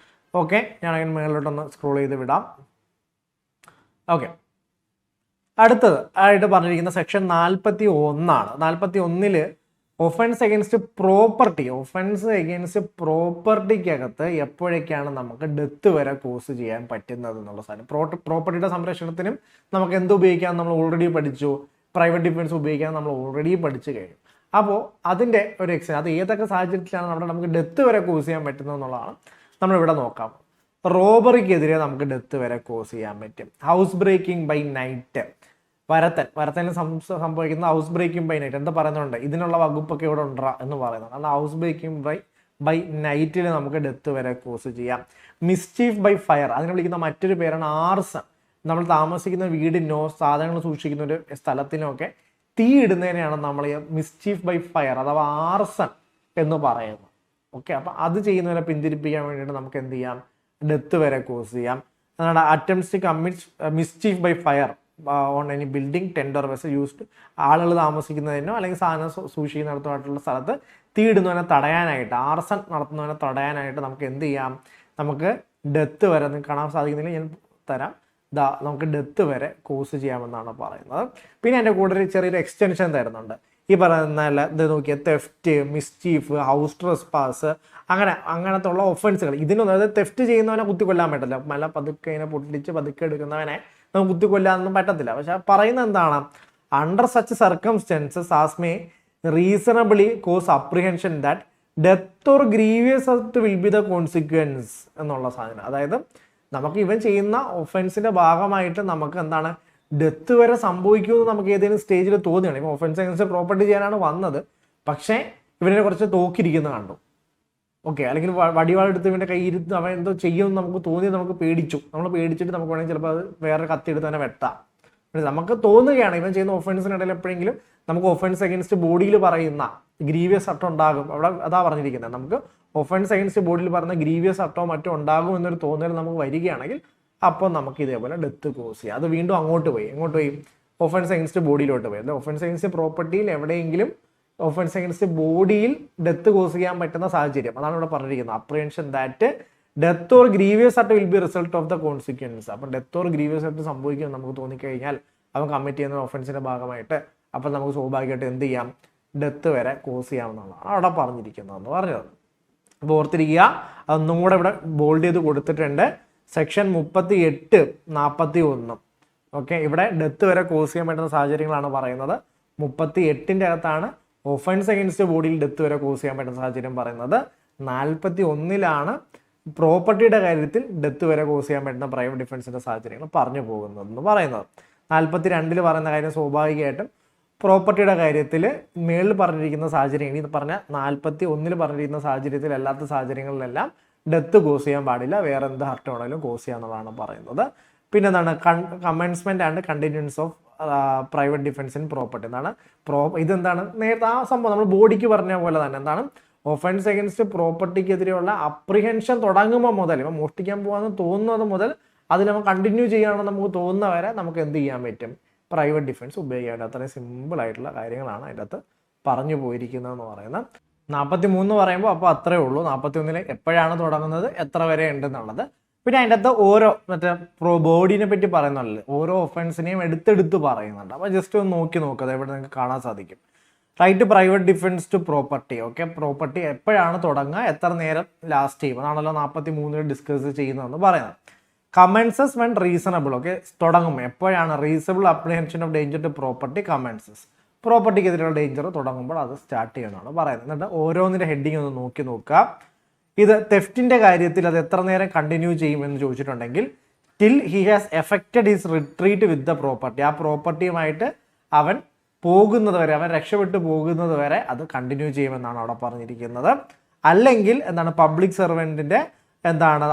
ഓക്കെ, ഞാൻ അങ്ങനെ മുകളിലോട്ടൊന്ന് സ്ക്രോൾ ചെയ്ത് വിടാം. ഓക്കെ, അടുത്തത് ആയിട്ട് പറഞ്ഞിരിക്കുന്ന section 41 41 offence against property. Offence against പ്രോപ്പർട്ടിക്കകത്ത് എപ്പോഴൊക്കെയാണ് നമുക്ക് ഡെത്ത് വരെ കോസ് ചെയ്യാൻ പറ്റുന്നത് എന്നുള്ള സാധനം. പ്രോപ്പർട്ടിയുടെ സംരക്ഷണത്തിനും നമുക്ക് എന്ത് ഉപയോഗിക്കാം നമ്മൾ ഓൾറെഡി പഠിച്ചു, പ്രൈവറ്റ് ഡിഫൻസ് ഉപയോഗിക്കാൻ നമ്മൾ ഓൾറെഡി പഠിച്ചു കഴിഞ്ഞു. അപ്പോൾ അതിൻ്റെ ഒരു അത് ഏതൊക്കെ സാഹചര്യത്തിലാണ് അവിടെ നമുക്ക് ഡെത്ത് വരെ കോസ് ചെയ്യാൻ പറ്റുന്നത് എന്നുള്ളതാണ് നമ്മളിവിടെ നോക്കാം. റോബറിക്കെതിരെ നമുക്ക് ഡെത്ത് വരെ കോസ് ചെയ്യാൻ പറ്റും. House breaking by night, Varathan സംഭവിക്കുന്ന ഹൗസ് ബ്രേക്കിംഗ് ബൈ നൈറ്റ് എന്താ പറയുന്നുണ്ട്, ഇതിനുള്ള വകുപ്പൊക്കെ ഇവിടെ ഉണ്ടാ എന്ന് പറയുന്നത്. കാരണം ഹൗസ് ബ്രേക്കിംഗ് ബൈ നൈറ്റിൽ നമുക്ക് ഡെത്ത് വരെ കോസ് ചെയ്യാം. മിസ്ചീഫ് ബൈ ഫയർ, അതിനെ വിളിക്കുന്ന മറ്റൊരു പേരാണ് ആർസൺ. നമ്മൾ താമസിക്കുന്ന വീടിനോ സാധനങ്ങൾ സൂക്ഷിക്കുന്ന ഒരു സ്ഥലത്തിനോ തീ ഇടുന്നതിനെയാണ് നമ്മൾ മിസ്ചീഫ് ബൈ ഫയർ അഥവാ ആർസൺ എന്ന് പറയുന്നത്. ഓക്കെ, അപ്പൊ അത് ചെയ്യുന്നവരെ പിന്തിരിപ്പിക്കാൻ വേണ്ടിയിട്ട് നമുക്ക് എന്ത് ചെയ്യാം, ഡെത്ത് വരെ കോസ് ചെയ്യാം. അതാണ് attempts to commit mischief by fire on any building, tent or vessel used. ആളുകൾ താമസിക്കുന്നതിനോ അല്ലെങ്കിൽ സാധനം സൂക്ഷിക്കുന്നിടത്തുമായിട്ടുള്ള സ്ഥലത്ത് തീ ഇടുന്നവനെ തടയാനായിട്ട്, ആർസൺ നടത്തുന്നവനെ തടയാനായിട്ട് നമുക്ക് എന്ത് ചെയ്യാം, നമുക്ക് ഡെത്ത് വരെ, നിങ്ങൾക്ക് കാണാൻ സാധിക്കുന്നില്ല ഞാൻ തരാം, നമുക്ക് ഡെത്ത് വരെ കോസ് ചെയ്യാമെന്നാണ് പറയുന്നത്. പിന്നെ എൻ്റെ കൂടെ ഒരു ചെറിയൊരു എക്സ്റ്റൻഷൻ തരുന്നുണ്ട്. ഈ പറയുന്ന ഇത് നോക്കിയാൽ തെഫ്റ്റ്, മിസ്ചീഫ്, ഹൗസ് ട്രെസ്പാസ്, അങ്ങനത്തെ ഉള്ള ഒഫൻസുകൾ. ഇതിനൊന്നും, അതായത് തെഫ്റ്റ് ചെയ്യുന്നവനെ കുത്തിക്കൊല്ലാൻ പറ്റില്ല, മല പതുക്കെ ഇതിനെ പൊട്ടിച്ച് പതുക്കെ എടുക്കുന്നവനെ നമുക്ക് കുത്തിക്കൊല്ലാനൊന്നും പറ്റത്തില്ല. പക്ഷെ പറയുന്നത് എന്താണ്, under such circumstances as may reasonably cause apprehension that death or grievous hurt will be the consequence എന്നുള്ള സാധനം. അതായത് നമുക്ക് ഇവൻ ചെയ്യുന്ന ഒഫൻസിന്റെ ഭാഗമായിട്ട് നമുക്ക് എന്താണ് ഡെത്ത് വരെ സംഭവിക്കുമെന്ന് നമുക്ക് ഏതെങ്കിലും സ്റ്റേജിൽ തോന്നുകയാണ്. ഇപ്പം ഒഫൻസ് അഗൈൻസ്റ്റ് പ്രോപ്പർട്ടി ചെയ്യാനാണ് വന്നത്, പക്ഷേ ഇവനെ കുറച്ച് തോക്കിരിക്കുന്ന കണ്ടു, ഓക്കെ, അല്ലെങ്കിൽ വടിവാളെടുത്ത് ഇവൻ്റെ കയ്യിരുത്ത് അവൻ എന്തോ ചെയ്യുമെന്ന് നമുക്ക് തോന്നി, നമുക്ക് നമ്മൾ പേടിച്ചിട്ട് നമുക്ക് വേണമെങ്കിൽ ചിലപ്പോൾ അത് വേറെ കത്തിയെടുത്ത് തന്നെ വെട്ടാം. നമുക്ക് തോന്നുകയാണ് ഇവൻ ചെയ്യുന്ന ഒഫൻസിനിടയിൽ എപ്പോഴെങ്കിലും നമുക്ക് ഒഫൻസ് അഗൈൻസ്റ്റ് ബോഡിയിൽ പറയുന്ന ഗ്രീവിയസ് അട്ടം ഉണ്ടാകും. അവിടെ അതാ പറഞ്ഞിരിക്കുന്നത്, നമുക്ക് ഒഫൻസ് അഗൈൻസ്റ്റ് ബോഡിയിൽ പറയുന്ന ഗ്രീവിയസ് അട്ടോ മറ്റോ ഉണ്ടാകും എന്നൊരു തോന്നൽ നമുക്ക് വരികയാണെങ്കിൽ അപ്പോൾ നമുക്ക് ഇതേപോലെ ഡെത്ത് കോസ് ചെയ്യാം. അത് വീണ്ടും എങ്ങോട്ട് പോയി ഒഫൻസ് അഗൈൻസ്റ്റ് ബോഡിയിലോട്ട് പോയി. അല്ലെ, ഒഫൻസ് അഗൈൻസ്റ്റ് പ്രോപ്പർട്ടിയിൽ എവിടെയെങ്കിലും ഒഫൻസ് അഗൈൻസ്റ്റ് ബോഡിയിൽ ഡെത്ത് കോസ് ചെയ്യാൻ പറ്റുന്ന സാഹചര്യം, അതാണ് ഇവിടെ പറഞ്ഞിരിക്കുന്നത്. Apprehension that death or grievous ആയിട്ട് will be result of the consequence. അപ്പം ഡെത്ത് ഓർ ഗ്രീവിയസ് ആയിട്ട് സംഭവിക്കുമെന്ന് നമുക്ക് തോന്നിക്കഴിഞ്ഞാൽ അവൻ കമ്മിറ്റ് ചെയ്യുന്ന ഒഫൻസിന്റെ ഭാഗമായിട്ട് അപ്പം നമുക്ക് സ്വാഭാവികമായിട്ട് എന്ത് ചെയ്യാം, ഡെത്ത് വരെ കോസ് ചെയ്യാമെന്നുള്ളതാണ് അവിടെ പറഞ്ഞിരിക്കുന്നതെന്ന് പറഞ്ഞത്. അപ്പോൾ ഓർത്തിരിക്കുക, അതൊന്നും കൂടെ ഇവിടെ ബോൾഡ് ചെയ്ത് കൊടുത്തിട്ടുണ്ട്. സെക്ഷൻ 38, 41. ഓക്കെ, ഇവിടെ ഡെത്ത് വരെ കോസ് ചെയ്യാൻ പറ്റുന്ന സാഹചര്യങ്ങളാണ് പറയുന്നത്. 38ന്റെ അകത്താണ് ഒഫൻസ് അഗൈൻസ്റ്റ് ബോഡിയിൽ ഡെത്ത് വരെ കോസ് ചെയ്യാൻ പറ്റുന്ന സാഹചര്യം പറയുന്നത്. 41ലാണ് പ്രോപ്പർട്ടിയുടെ കാര്യത്തിൽ ഡെത്ത് വരെ കോസ് ചെയ്യാൻ പറ്റുന്ന പ്രൈവറ്റ് ഡിഫൻസിന്റെ സാഹചര്യങ്ങൾ പറഞ്ഞു പോകുന്നതെന്ന് പറയുന്നത്. 42 പറയുന്ന കാര്യം സ്വാഭാവികമായിട്ടും പ്രോപ്പർട്ടിയുടെ കാര്യത്തിൽ മേളിൽ പറഞ്ഞിരിക്കുന്ന സാഹചര്യങ്ങൾ, ഇത് പറഞ്ഞ 41 പറഞ്ഞിരിക്കുന്ന സാഹചര്യത്തിൽ അല്ലാത്ത സാഹചര്യങ്ങളിലെല്ലാം ഡെത്ത് കോസ് ചെയ്യാൻ പാടില്ല, വേറെ എന്ത് ഹർട്ട് ആണെങ്കിലും കോസ് ചെയ്യാന്നുള്ളതാണ് പറയുന്നത്. പിന്നെ എന്താണ് commencement and continuance of private defence in property എന്നാണ്. ഇതെന്താണ് നേരത്തെ ആ സംഭവം നമ്മൾ ബോഡിക്ക് പറഞ്ഞ പോലെ തന്നെ എന്താണ് ഒഫൻസ് അഗൈൻസ്റ്റ് പ്രോപ്പർട്ടിക്കെതിരെയുള്ള അപ്രിഹെൻഷൻ തുടങ്ങുമ്പോൾ മുതൽ, ഇപ്പം മോഷ്ടിക്കാൻ പോകാമെന്ന് തോന്നുന്നത് മുതൽ അതിൽ നമ്മൾ കണ്ടിന്യൂ ചെയ്യുകയാണെന്ന് നമുക്ക് തോന്നുന്ന വരെ നമുക്ക് എന്ത് ചെയ്യാൻ പറ്റും, പ്രൈവറ്റ് ഡിഫൻസ് ഉപയോഗിക്കാൻ. അത്രയും സിമ്പിൾ ആയിട്ടുള്ള കാര്യങ്ങളാണ് അതിൻ്റെ അകത്ത് പറഞ്ഞു പോയിരിക്കുന്നതെന്ന് പറയുന്നത്. 43 പറയുമ്പോൾ അപ്പോൾ അത്രേ ഉള്ളൂ. 41 എപ്പോഴാണ് തുടങ്ങുന്നത്, എത്ര വരെ ഉണ്ടെന്നുള്ളത്. പിന്നെ അതിൻ്റെ അകത്ത് ഓരോ മറ്റേ ബോഡീനെ പറ്റി പറയുന്നതല്ലേ, ഓരോ ഒഫൻസിനെയും എടുത്തെടുത്ത് പറയുന്നുണ്ട്. അപ്പോൾ ജസ്റ്റ് ഒന്ന് നോക്കുക, ഇവിടെ നിങ്ങൾക്ക് കാണാൻ സാധിക്കും. Right private defence to property. Okay, property എപ്പോഴാണ് തുടങ്ങുക, എത്ര നേരം ലാസ്റ്റ് ചെയ്യും, അതാണല്ലോ 43 ഡിസ്കസ് ചെയ്യുന്നതെന്ന് പറയുന്നത്. Commences when reasonable. ഓക്കെ, തുടങ്ങും എപ്പോഴാണ് reasonable apprehension of danger to property commences. പ്രോപ്പർട്ടിക്കെതിരെയുള്ള ഡേഞ്ചർ തുടങ്ങുമ്പോൾ അത് സ്റ്റാർട്ട് ചെയ്യുന്നതാണ് പറയുന്നത്. എന്നിട്ട് ഓരോന്നിൻ്റെ ഹെഡിങ് ഒന്ന് നോക്കുക. ഇത് തെഫ്റ്റിൻ്റെ കാര്യത്തിൽ അത് എത്ര നേരം കണ്ടിന്യൂ ചെയ്യുമെന്ന് ചോദിച്ചിട്ടുണ്ടെങ്കിൽ till he has effected his retreat with the property. ആ പ്രോപ്പർട്ടിയുമായിട്ട് അവൻ പോകുന്നത് വരെ, അവൻ രക്ഷപ്പെട്ടു പോകുന്നത് വരെ അത് കണ്ടിന്യൂ ചെയ്യുമെന്നാണ് അവിടെ പറഞ്ഞിരിക്കുന്നത്. അല്ലെങ്കിൽ എന്താണ്, പബ്ലിക് സെർവൻറ്റിൻ്റെ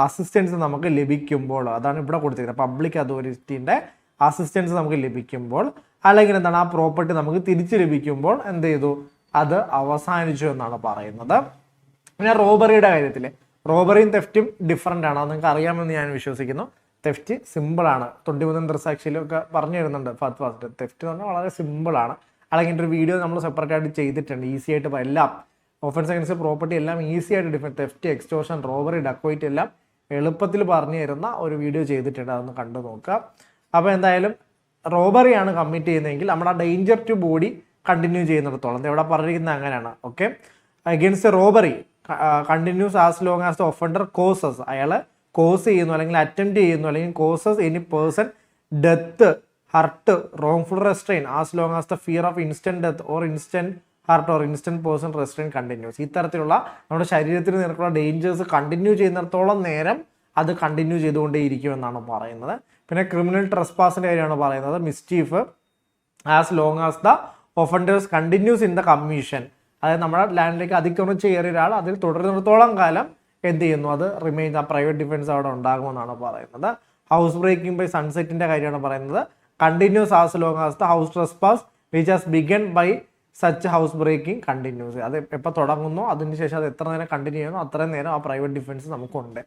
അസിസ്റ്റൻസ് നമുക്ക് ലഭിക്കുമ്പോൾ, അതാണ് ഇവിടെ കൊടുത്തിരിക്കുന്നത്, പബ്ലിക് അതോറിറ്റിൻ്റെ അസിസ്റ്റൻസ് നമുക്ക് ലഭിക്കുമ്പോൾ, അല്ലെങ്കിൽ എന്താണ് ആ പ്രോപ്പർട്ടി നമുക്ക് തിരിച്ചു ലഭിക്കുമ്പോൾ എന്ത് ചെയ്തു, അത് അവസാനിച്ചു എന്നാണ് പറയുന്നത്. പിന്നെ റോബറിയുടെ കാര്യത്തിൽ, റോബറിയും തെഫ്റ്റും ഡിഫറൻ്റ് ആണ്, അത് നിങ്ങൾക്ക് അറിയാമെന്ന് ഞാൻ വിശ്വസിക്കുന്നു. തെഫ്റ്റ് സിമ്പിളാണ്, 23 ദൃസാക്ഷിയിലൊക്കെ പറഞ്ഞു തരുന്നുണ്ട് ഫസ്റ്റ്. തെഫ്റ്റ് എന്ന് പറഞ്ഞാൽ വളരെ സിമ്പിളാണ്. അല്ലെങ്കിൽ ഒരു വീഡിയോ നമ്മൾ സെപ്പറേറ്റ് ആയിട്ട് ചെയ്തിട്ടുണ്ട്, ഈസി ആയിട്ട് എല്ലാം ഓഫൻസ് അഗൈൻസ്റ്റ് പ്രോപ്പർട്ടി എല്ലാം ഈസി ആയിട്ട് different, theft, extortion, robbery, dacoit എല്ലാം എളുപ്പത്തിൽ പറഞ്ഞു തരുന്ന ഒരു വീഡിയോ ചെയ്തിട്ടുണ്ട്, അതൊന്ന് കണ്ടു നോക്കുക. അപ്പോൾ എന്തായാലും റോബറിയാണ് കമ്മിറ്റ് ചെയ്യുന്നതെങ്കിൽ നമ്മുടെ ഡേഞ്ചർ ടു ബോഡി കണ്ടിന്യൂ ചെയ്യുന്നിടത്തോളം ഇവിടെ പറഞ്ഞിരിക്കുന്നത് അങ്ങനെയാണ്. Okay, against robbery continuous as long as the offender causes, അയാൾ കോസ് ചെയ്യുന്നു അല്ലെങ്കിൽ അറ്റംപ്റ്റ് ചെയ്യുന്നു അല്ലെങ്കിൽ causes any person death, hurt, wrongful restrain as long as the fear of instant death or instant hurt or instant person restrain continuous. ഇത്തരത്തിലുള്ള നമ്മുടെ ശരീരത്തിന് നിരക്കുള്ള dangers continue ചെയ്യുന്നിടത്തോളം നേരം അത് കണ്ടിന്യൂ ചെയ്തുകൊണ്ടേയിരിക്കുമെന്നാണ് പറയുന്നത്. പിന്നെ ക്രിമിനൽ ട്രസ്പാസിൻ്റെ കാര്യമാണ് പറയുന്നത്. Mischief as long as the offenders continuous in the commission, അതായത് നമ്മുടെ ലാൻഡിലേക്ക് അതിക്രമിച്ച് കയറിയ ഒരാൾ അതിൽ തുടരുന്നിടത്തോളം കാലം എന്ത് ചെയ്യുന്നു, അത് റിമെയിൻ, ആ പ്രൈവറ്റ് ഡിഫൻസ് അവിടെ ഉണ്ടാകുമെന്നാണ് പറയുന്നത്. ഹൗസ് ബ്രേക്കിംഗ് ബൈ സൺസെറ്റിൻ്റെ കാര്യമാണ് പറയുന്നത്. Continues as long as the house trespass which has begun by such house breaking continues. അത് എപ്പോൾ തുടങ്ങുന്നു അതിനുശേഷം അത് എത്ര നേരം കണ്ടിന്യൂ ചെയ്യുന്നു അത്രയും നേരം ആ പ്രൈവറ്റ് ഡിഫൻസ് നമുക്കുണ്ട്.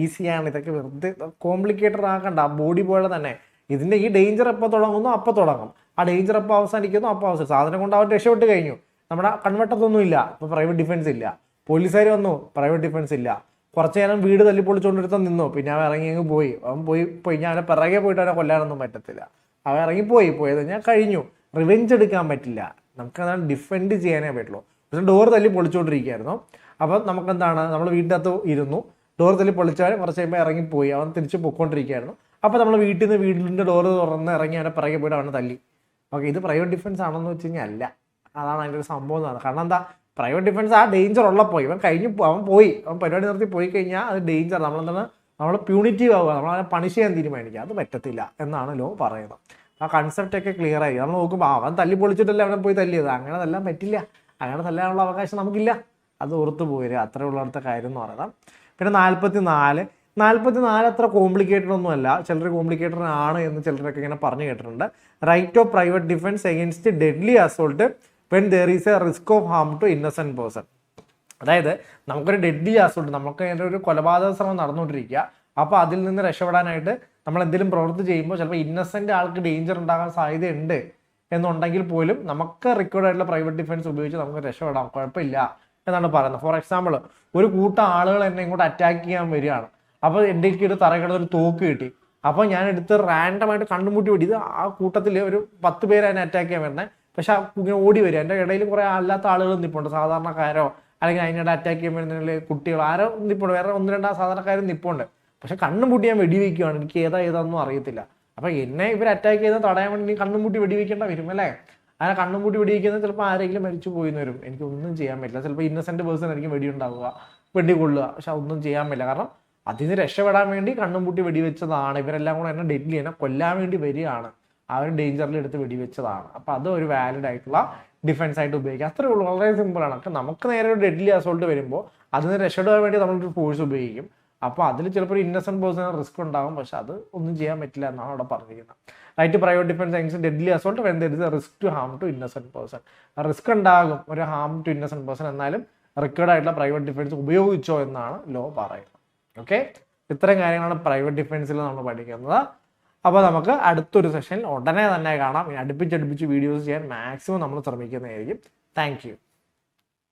ഈസിയാണ്, ഇതൊക്കെ വെറുതെ കോംപ്ലിക്കേറ്റഡ് ആക്കണ്ട. ബോഡി പോലെ തന്നെ ഇതിൻ്റെ ഈ ഡേഞ്ചർ എപ്പോൾ തുടങ്ങുന്നു അപ്പോൾ തുടങ്ങും, ആ ഡേഞ്ചർ എപ്പോൾ അവസാനിക്കുന്നു അപ്പോൾ അവസാനം. സാധനം കൊണ്ട് അവൻ രക്ഷപ്പെട്ട് കഴിഞ്ഞു, നമ്മുടെ കൺവെട്ടത്തൊന്നും ഇല്ല, ഇപ്പോൾ പ്രൈവറ്റ് ഡിഫൻസ് ഇല്ല. പോലീസുകാർ വന്നു, പ്രൈവറ്റ് ഡിഫൻസ് ഇല്ല. കുറച്ച് നേരം വീട് തല്ലിപ്പൊളിച്ചുകൊണ്ടിരുത്താൻ നിന്നു, പിന്നെ അവൻ ഇറങ്ങി അങ്ങ് പോയി. അവൻ പോയി ഞാൻ അവനെ പിറകെ പോയിട്ട് അവനെ കൊല്ലാനൊന്നും പറ്റത്തില്ല. അവൻ പോയത് ഞാൻ കഴിഞ്ഞു, റിവെഞ്ച് എടുക്കാൻ പറ്റില്ല, നമുക്ക് അതാണ് ഡിഫെൻഡ് ചെയ്യാനേ പറ്റുള്ളൂ. പക്ഷേ ഡോർ തല്ലി പൊളിച്ചുകൊണ്ടിരിക്കുകയായിരുന്നു. അപ്പം നമുക്കെന്താണ്, നമ്മൾ വീട്ടിൻ്റെ അകത്ത് ഇരുന്നു, ഡോർ തല്ലി പൊളിച്ചവൻ കുറച്ച് കഴിയുമ്പോൾ ഇറങ്ങിപ്പോയി, അവൻ തിരിച്ച് പൊയ്ക്കൊണ്ടിരിക്കുകയായിരുന്നു. അപ്പോൾ നമ്മൾ വീടിൻ്റെ ഡോർ തുറന്ന് ഇറങ്ങി അവനെ പിറകെ പോയിട്ട് അവനെ തല്ലി. ഓക്കെ, ഇത് പ്രൈവറ്റ് ഡിഫൻസ് ആണെന്ന് വെച്ച് കഴിഞ്ഞാൽ അല്ല, അതാണ് അതിൻ്റെ ഒരു സംഭവം എന്നാണ്. കാരണം എന്താ, പ്രൈവറ്റ് ഡിഫൻസ് ആ ഡേഞ്ചർ ഉള്ളപ്പോൾ അവൻ പരിപാടി നിർത്തി പോയി കഴിഞ്ഞാൽ അത് ഡേഞ്ചർ, നമ്മൾ പ്യൂണിറ്റീവ് ആവുക, നമ്മളവനെ പണിഷ് ചെയ്യാൻ തീരുമാനിക്കുക, അത് പറ്റത്തില്ല എന്നാണ് ലോ പറയുന്നത്. ആ കൺസെപ്റ്റൊക്കെ ക്ലിയർ ആയി. നമ്മൾ നോക്കുമ്പോൾ അവൻ തല്ലി പൊളിച്ചിട്ടല്ലേ അവനെ പോയി തല്ലിയത്, അങ്ങനെ തല്ലാൻ പറ്റില്ല, അങ്ങനെ തല്ലാനുള്ള അവകാശം നമുക്കില്ല, അത് ഓർത്ത് പോരുക, അത്രേ ഉള്ളടുത്ത കാര്യം എന്ന് പറയുന്നത്. പിന്നെ 44 അത്ര കോംപ്ലിക്കേറ്റഡ് ഒന്നുമല്ല, ചിലർ കോംപ്ലിക്കേറ്റഡ് ആണ് എന്ന് ചിലരൊക്കെ ഇങ്ങനെ പറഞ്ഞു കേട്ടിട്ടുണ്ട്. Right of private defence against deadly assault when there is a risk of harm to innocent person. അതായത് നമുക്കൊരു ഡെഡ്ലി അസോൾട്ട്, നമുക്ക് അതിൻ്റെ ഒരു കൊലപാതക ശ്രമം നടന്നുകൊണ്ടിരിക്കുക, അപ്പോൾ അതിൽ നിന്ന് രക്ഷപ്പെടാനായിട്ട് നമ്മൾ എന്തെങ്കിലും പ്രവൃത്തി ചെയ്യുമ്പോൾ ചിലപ്പോൾ ഇന്നസെന്റ് ആൾക്ക് ഡേഞ്ചർ ഉണ്ടാകാൻ സാധ്യതയുണ്ട് എന്നുണ്ടെങ്കിൽ പോലും നമുക്ക് റിക്കോർഡ് ആയിട്ടുള്ള പ്രൈവറ്റ് ഡിഫൻസ് ഉപയോഗിച്ച് നമുക്ക് രക്ഷപ്പെടാം, കുഴപ്പമില്ല എന്നാണ് പറയുന്നത്. ഫോർ എക്സാമ്പിൾ, ഒരു കൂട്ടം ആളുകൾ എന്നെ ഇങ്ങോട്ട് അറ്റാക്ക് ചെയ്യാൻ വരികയാണ്, അപ്പോൾ എൻ്റെ ഒരു തറകിടന്നൊരു തോക്ക് കിട്ടി, അപ്പോൾ ഞാൻ എടുത്ത് റാൻഡമായിട്ട് കണ്ടുമുട്ടി വെടി, ഇത് ആ കൂട്ടത്തിൽ ഒരു 10 പേര് അതിനെ അറ്റാക്ക് ചെയ്യാൻ വരുന്നത്, പക്ഷെ ഇങ്ങനെ ഓടി വരിക, എൻ്റെ ഇടയിൽ കുറേ അല്ലാത്ത ആളുകൾ നിൽപ്പുണ്ട്, സാധാരണക്കാരോ അല്ലെങ്കിൽ അതിനിടെ അറ്റാക്ക് ചെയ്യാൻ വരുന്നതിൽ കുട്ടികൾ ആരോ നിൽപ്പുണ്ട്, വേറെ 1-2 സാധാരണക്കാരും നിൽപ്പുണ്ട്, പക്ഷെ കണ്ണും പൂട്ടി ഞാൻ വെടിവെക്കുകയാണ്, എനിക്ക് ഏതാണെന്നും അറിയത്തില്ല. അപ്പോൾ എന്നെ ഇവർ അറ്റാക്ക് ചെയ്ത് തടയാൻ വേണ്ടി കണ്ണും പൂട്ടി വെടിവെക്കേണ്ട വരും അല്ലേ. അങ്ങനെ കണ്ണും പൂട്ടി വെടിവെക്കുന്നത് ചിലപ്പോൾ ആരെങ്കിലും മരിച്ചു പോയിന്ന് വരും, എനിക്കൊന്നും ചെയ്യാൻ പറ്റില്ല. ചിലപ്പോൾ ഇന്നസെന്റ് പേഴ്സൺ ആയിരിക്കും വെടിയുണ്ടാവുക, വെടികൊള്ളുക, പക്ഷെ അതൊന്നും ചെയ്യാൻ പറ്റില്ല. കാരണം അതിന് രക്ഷപ്പെടാൻ വേണ്ടി കണ്ണും പൂട്ടി വെടിവെച്ചതാണ്, ഇവരെല്ലാം കൂടെ എന്നെ ഡെഡ്ലി എന്നെ കൊല്ലാൻ വേണ്ടി വരികയാണ്, ആ ഒരു ഡേഞ്ചറിൽ എടുത്ത് വെടിവെച്ചതാണ്. അപ്പോൾ അത് ഒരു വാലിഡ് ആയിട്ടുള്ള ഡിഫൻസ് ആയിട്ട് ഉപയോഗിക്കുക, അത്രേ ഉള്ളൂ, വളരെ സിമ്പിളാണ്. അപ്പോൾ നമുക്ക് നേരെ ഒരു ഡെഡ്ലി അസോൾട്ട് വരുമ്പോൾ അതിന് രക്ഷപ്പെടാൻ വേണ്ടി നമ്മളൊരു ഫോഴ്സ് ഉപയോഗിക്കും, അപ്പോൾ അതിൽ ചിലപ്പോൾ ഒരു ഇന്നസെന്റ് പേഴ്സൺ റിസ്ക് ഉണ്ടാകും, പക്ഷെ അത് ഒന്നും ചെയ്യാൻ പറ്റില്ല എന്നാണ് അവിടെ പറഞ്ഞിരിക്കുന്നത്. Right private defence against deadly assault when there is a risk to harm to innocent person. Risk ഉണ്ടാകും, ഒരു ഹാം ടു ഇന്നസെന്റ് പേഴ്സൺ, എന്നാലും റിക്കോർഡ് ആയിട്ടുള്ള പ്രൈവറ്റ് ഡിഫൻസ് ഉപയോഗിച്ചോ എന്നാണ് ലോ പറയുന്നത്. ഓക്കെ, ഇത്തരം കാര്യങ്ങളാണ് പ്രൈവറ്റ് ഡിഫൻസിൽ നമ്മൾ പഠിക്കുന്നത്. അപ്പോൾ നമുക്ക് അടുത്തൊരു സെഷനിൽ ഉടനെ തന്നെ കാണാം. അടുപ്പിച്ച് വീഡിയോസ് ചെയ്യാൻ മാക്സിമം നമ്മൾ ശ്രമിക്കുന്നതായിരിക്കും. Thank you.